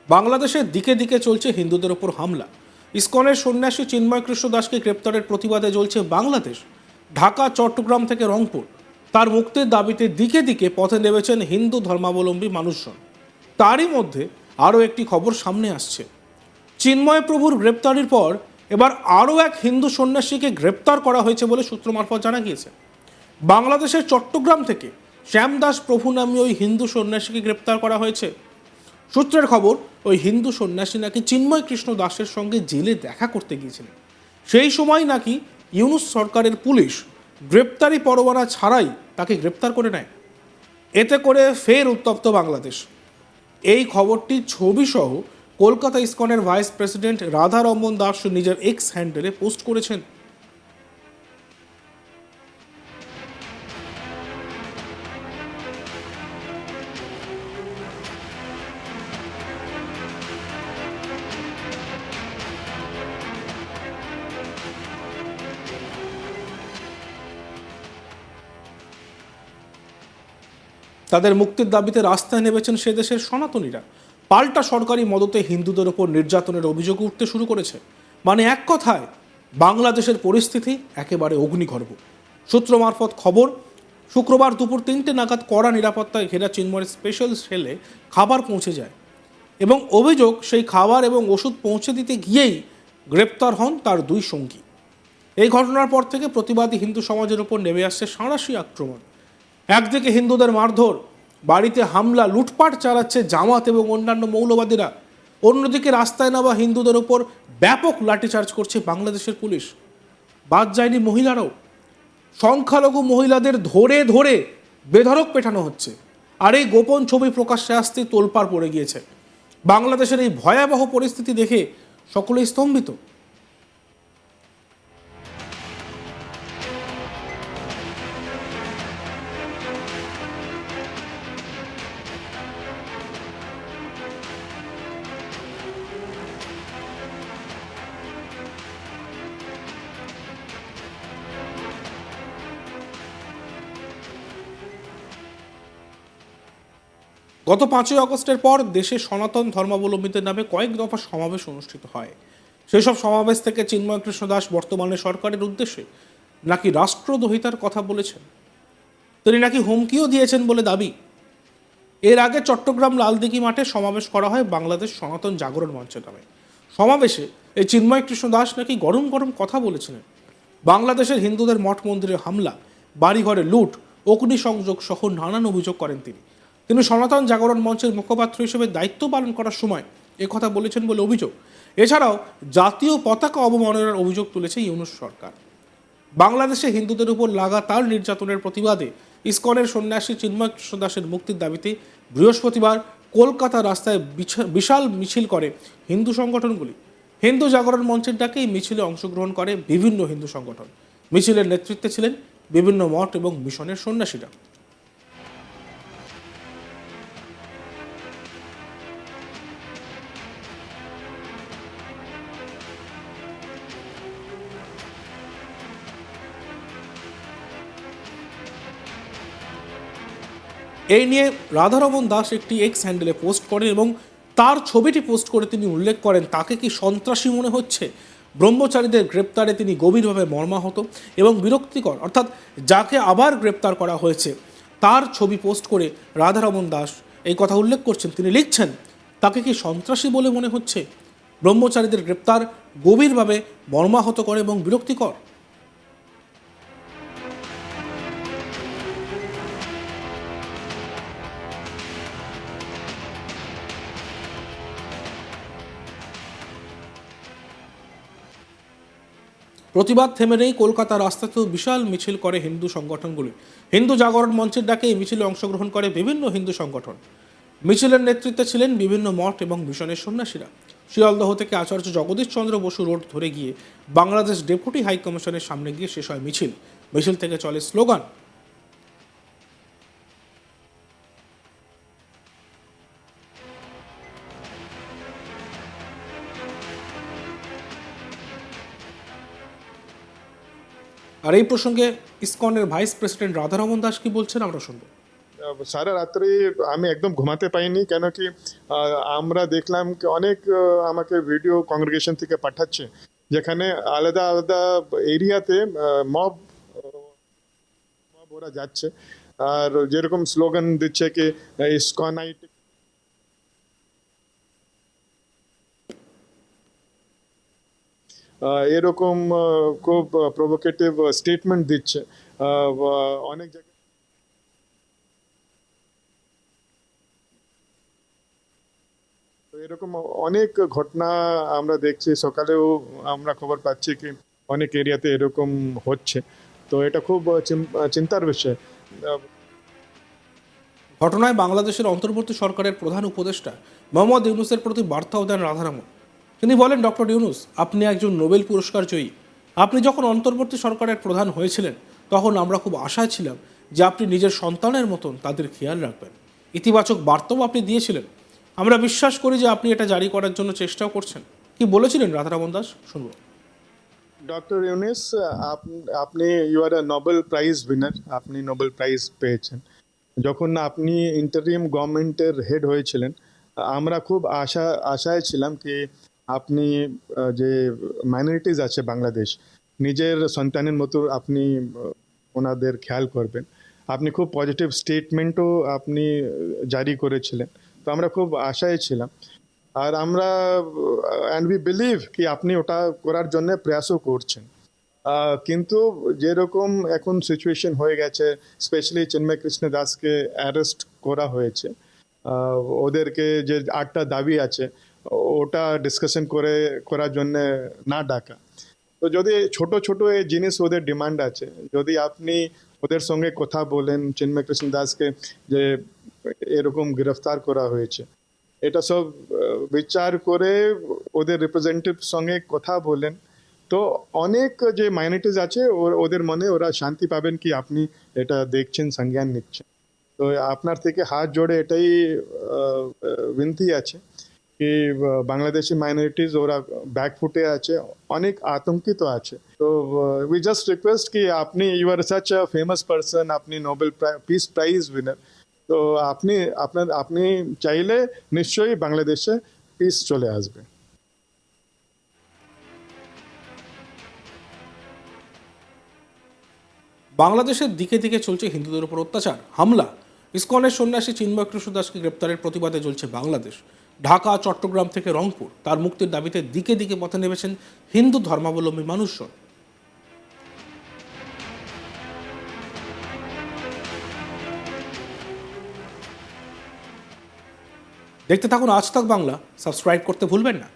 বাংলাদেশের দিকে দিকে চলছে হিন্দুদের ওপর হামলা। ইসকনের সন্ন্যাসী চিন্ময় কৃষ্ণ দাসকে গ্রেপ্তারের প্রতিবাদে জ্বলছে বাংলাদেশ। ঢাকা, চট্টগ্রাম থেকে রংপুর তার মুক্তির দাবিতে দিকে দিকে পথে নেমেছেন হিন্দু ধর্মাবলম্বী মানুষজন। তারই মধ্যে আরও একটি খবর সামনে আসছে। চিন্ময় প্রভুর গ্রেপ্তারির পর এবার আরও এক হিন্দু সন্ন্যাসীকে গ্রেপ্তার করা হয়েছে বলে সূত্র মারফত জানা গিয়েছে। বাংলাদেশের চট্টগ্রাম থেকে শ্যাম দাস প্রভু নামী ওই হিন্দু সন্ন্যাসীকে গ্রেপ্তার করা হয়েছে। সূত্রের খবর, ওই হিন্দু সন্ন্যাসী নাকি চিন্ময় কৃষ্ণ দাসের সঙ্গে জেলে দেখা করতে গিয়েছিলেন। সেই সময় নাকি ইউনূস সরকারের পুলিশ গ্রেপ্তারি পরোয়ানা ছাড়াই তাকে গ্রেপ্তার করে নেয়। এতে করে ফের উত্তপ্ত বাংলাদেশ। এই খবরটি ছবিসহ কলকাতা ইসকনের ভাইস প্রেসিডেন্ট রাধারমন দাস নিজের এক্স হ্যান্ডেলে পোস্ট করেছেন। তাদের মুক্তির দাবিতে রাস্তায় নেমেছেন সে দেশের সনাতনীরা। পাল্টা সরকারি মদতে হিন্দুদের ওপর নির্যাতনের অভিযোগ উঠতে শুরু করেছে। মানে এক কথায় বাংলাদেশের পরিস্থিতি একেবারে অগ্নিগর্ভ। সূত্র মারফত খবর, শুক্রবার দুপুর 3টে নাগাদ কড়া নিরাপত্তায় ঘেরা চিন্ময়ের স্পেশাল সেলে খাবার পৌঁছে যায় এবং অভিযোগ সেই খাবার এবং ওষুধ পৌঁছে দিতে গিয়েই গ্রেপ্তার হন তার দুই সঙ্গী। এই ঘটনার পর থেকে প্রতিবাদী হিন্দু সমাজের ওপর নেমে আসছে সাঁড়াশি আক্রমণ। একদিকে হিন্দুদের মারধর, বাড়িতে হামলা, লুটপাট চালাচ্ছে জামাত এবং অন্যান্য মৌলবাদীরা। অন্যদিকে রাস্তায় নামা হিন্দুদের ওপর ব্যাপক লাঠিচার্জ করছে বাংলাদেশের পুলিশ। বাদ যায়নি মহিলারাও। সংখ্যালঘু মহিলাদের ধরে ধরে বেধড়ক পেটানো হচ্ছে। আর এই গোপন ছবি প্রকাশ্যে আসতে তোলপাড় পড়ে গিয়েছে। বাংলাদেশের এই ভয়াবহ পরিস্থিতি দেখে সকলেই স্তম্ভিত। গত 5ই আগস্টের পর দেশে সনাতন ধর্মাবলম্বীদের নামে কয়েক দফা সমাবেশ অনুষ্ঠিত হয়। সেই সব সমাবেশ থেকে চিন্ময় কৃষ্ণ দাস বর্তমানে সরকারের উদ্দেশ্যে নাকি রাষ্ট্রদ্রোহিতার কথা বলেছেন। তিনি নাকি হুমকিও দিয়েছেন বলে দাবি। এর আগে চট্টগ্রাম লালদিঘি মাঠে সমাবেশ করা হয় বাংলাদেশ সনাতন জাগরণ মঞ্চের নামে। সমাবেশে এই চিন্ময় কৃষ্ণ দাস নাকি গরম গরম কথা বলেছিলেন। বাংলাদেশের হিন্দুদের মঠ মন্দিরে হামলা, বাড়িঘরে লুট, অগ্নিসংযোগ সহ নানান অভিযোগ করেন তিনি সনাতন জাগরণ মঞ্চের মুখপাত্র হিসেবে দায়িত্ব পালন করার সময় কথা বলেছেন বলে অভিযোগ। এছাড়াও জাতীয় পতাকা অবমাননার অভিযোগ তুলেছে ইউনূস সরকার। বাংলাদেশে হিন্দুদের উপর লাগাতার নির্যাতনের প্রতিবাদে ইসকনের সন্ন্যাসী চিন্ময় কৃষ্ণ দাসের মুক্তির দাবিতে বৃহস্পতিবার কলকাতা রাস্তায় বিশাল মিছিল করে হিন্দু সংগঠনগুলি। হিন্দু জাগরণ মঞ্চের ডাকে এই মিছিলে অংশগ্রহণ করে বিভিন্ন হিন্দু সংগঠন। মিছিলের নেতৃত্বে ছিলেন বিভিন্ন মঠ এবং মিশনের সন্ন্যাসীরা। এই নিয়ে রাধারমন দাস একটি এক্স হ্যান্ডেলে পোস্ট করেন এবং তার ছবিটি পোস্ট করে তিনি উল্লেখ করেন, তাকে কি সন্ত্রাসী মনে হচ্ছে? ব্রহ্মচারীদের গ্রেপ্তারে তিনি গভীরভাবে মর্মাহত এবং বিরক্তিকর, অর্থাৎ যাকে আবার গ্রেপ্তার করা হয়েছে তার ছবি পোস্ট করে রাধারমন দাস এই কথা উল্লেখ করছেন। তিনি লিখছেন, তাকে কি সন্ত্রাসী বলে মনে হচ্ছে? ব্রহ্মচারীদের গ্রেপ্তার গভীরভাবে মর্মাহত করে এবং বিরক্তিকর। প্রতিবাদ থেমে নেই, কলকাতার রাস্তাতেও বিশাল মিছিল করে হিন্দু সংগঠনগুলি। হিন্দু জাগরণ মঞ্চের ডাকে এই মিছিলে অংশগ্রহণ করে বিভিন্ন হিন্দু সংগঠন। মিছিলের নেতৃত্বে ছিলেন বিভিন্ন মঠ এবং মিশনের সন্ন্যাসীরা। শিয়ালদহ থেকে আচার্য জগদীশ চন্দ্র বসু রোড ধরে গিয়ে বাংলাদেশ ডেপুটি হাই কমিশনের সামনে গিয়ে শেষ হয় মিছিল। মিছিল থেকে চলে স্লোগান। আর এই প্রসঙ্গে ইসকনের ভাইস প্রেসিডেন্ট রাধারমন দাস কি বলছেন আমরা শুনব। সারা রাত্রি আমি একদম ঘুমাতে পাইনি, কেন কি আমরা দেখলাম কি অনেক আমাকে ভিডিও কংগ্রেগেশন থেকে পাঠাচ্ছে, যেখানে আলাদা আলাদা এরিয়াতে মব মব ওরা যাচ্ছে, আর যেরকম স্লোগান দিচ্ছে কি ইসকনাইট, এরকম খুব প্রভোকেটিভ স্টেটমেন্ট দিচ্ছে অনেক জায়গায়। তো এরকম অনেক ঘটনা আমরা দেখছি, সকালেও আমরা খবর পাচ্ছি কি অনেক এরিয়াতে এরকম হচ্ছে। তো এটা খুব চিন্তার বিষয়। ঘটনায় বাংলাদেশের অন্তর্বর্তী সরকারের প্রধান উপদেষ্টা মোহাম্মদ ইউনূসের প্রতি বার্তাও দেন রাধারমণ। তিনি বলেন, ডক্টর ইউনূস, আপনি একজন নোবেল পুরস্কার জয়ী। আপনি যখন অন্তর্বর্তী সরকারের প্রধান হয়েছিলেন তখন আমরা খুব আশায় ছিলাম যে আপনি নিজের সন্তানের মতন তাদের খেয়াল রাখবেন। ইতিবাচক বার্তাও আপনি দিয়েছিলেন। আমরা বিশ্বাস করি যে আপনি এটা জারি করার জন্য চেষ্টাও করছেন। কি বলেছিলেন রাধারমণ দাস, শুনব। ডক্টর ইউনিস, আপনি you are a Nobel prize winner, আপনি নোবেল প্রাইজ পেয়েছেন। যখন আপনি ইন্টারিম গভর্নমেন্টের হেড হয়েছিলেন, আমরা খুব আশায় ছিলাম কি আপনি যে মাইনরিটিস আছে বাংলাদেশ, নিজের সন্তানের মতো আপনি ওনাদের খেয়াল করবেন। আপনি খুব পজিটিভ স্টেটমেন্টও আপনি জারি করেছিলেন। তো আমরা খুব আশায় ছিলাম, আর আমরা অ্যান্ড উই বিলিভ কি আপনি ওটা করার জন্য প্রয়াসও করছেন। কিন্তু যেরকম এখন সিচুয়েশন হয়ে গেছে, স্পেশালি চিন্ময় কৃষ্ণ দাসকে অ্যারেস্ট করা হয়েছে, ওদেরকে যে 8টা দাবি আছে ওটা ডিসকাশন করার জন্য না ডাকা। তো যদি ছোট ছোট এই জিনিস ওদের ডিমান্ড আছে, যদি আপনি ওদের সঙ্গে কথা বলেন, চিন্ময় কৃষ্ণ দাসকে যে এরকম গ্রেফতার করা হয়েছে, এটা সব বিচার করে ওদের রিপ্রেজেন্টেটিভ সঙ্গে কথা বলেন, তো অনেক যে মাইনরিটিস আছে ওদের মনে ওরা শান্তি পাবেন কি আপনি এটা দেখছেন, সংজ্ঞান নিচ্ছেন। তো আপনার থেকে হাত জোড়ে এটাই বিনতি আছে কি বাংলাদেশি মাইনরিটিস ওরা ব্যাকফুটে আছে, অনেক আতঙ্কিত আছে। তো উই জাস্ট রিকোয়েস্ট কি আপনি you are such a famous person, আপনি নোবেল পিস প্রাইজ উইনার, তো আপনি চাইলে নিশ্চয়ই বাংলাদেশে পিস চলে আসবে। বাংলাদেশের দিকে দিকে চলছে হিন্দুদের উপর অত্যাচার, হামলা। ইসকনের সন্ন্যাসী চিন্ময় কৃষ্ণ দাসকে গ্রেপ্তারের প্রতিবাদে জ্বলছে বাংলাদেশ। ঢাকা, চট্টগ্রাম থেকে রংপুর তার মুক্তির দাবিতে দিকে দিকে পথে নেমেছেন হিন্দু ধর্মাবলম্বী মানুষজন। দেখতে থাকুন আজ তাক বাংলা, সাবস্ক্রাইব করতে ভুলবেন না।